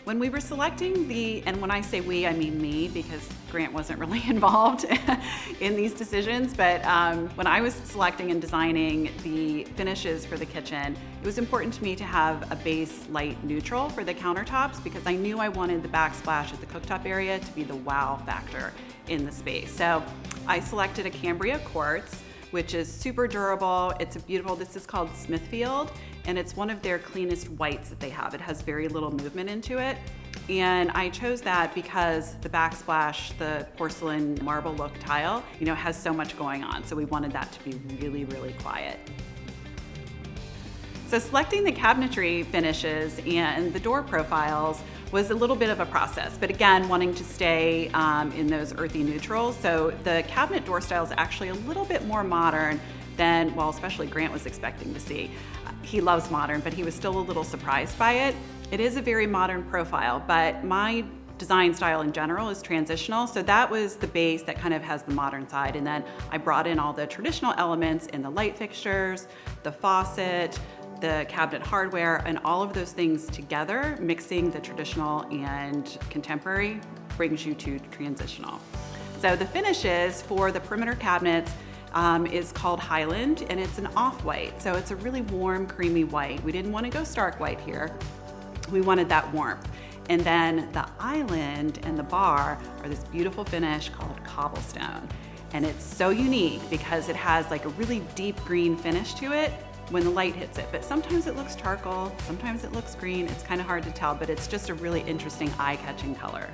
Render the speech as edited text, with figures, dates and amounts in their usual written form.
When we were selecting and when I say we, I mean me, because Grant wasn't really involved in these decisions, but when I was selecting and designing the finishes for the kitchen, it was important to me to have a base light neutral for the countertops because I knew I wanted the backsplash at the cooktop area to be the wow factor in the space. So I selected a Cambria quartz, which is super durable. It's a beautiful, this is called Smithfield, and it's one of their cleanest whites that they have. It has very little movement into it. And I chose that because the backsplash, the porcelain marble look tile, has so much going on. So we wanted that to be really, really quiet. So selecting the cabinetry finishes and the door profiles was a little bit of a process, but again, wanting to stay in those earthy neutrals. So the cabinet door style is actually a little bit more modern than, well, especially Grant was expecting to see. He loves modern, but he was still a little surprised by it. It is a very modern profile, but my design style in general is transitional. So that was the base that kind of has the modern side. And then I brought in all the traditional elements in the light fixtures, the faucet, the cabinet hardware, and all of those things together, mixing the traditional and contemporary brings you to transitional. So the finishes for the perimeter cabinets is called Highland, and it's an off-white. So it's a really warm, creamy white. We didn't want to go stark white here. We wanted that warmth. And then the island and the bar are this beautiful finish called cobblestone. And it's so unique because it has like a really deep green finish to it when the light hits it. But sometimes it looks charcoal, sometimes it looks green. It's kind of hard to tell, but it's just a really interesting eye-catching color.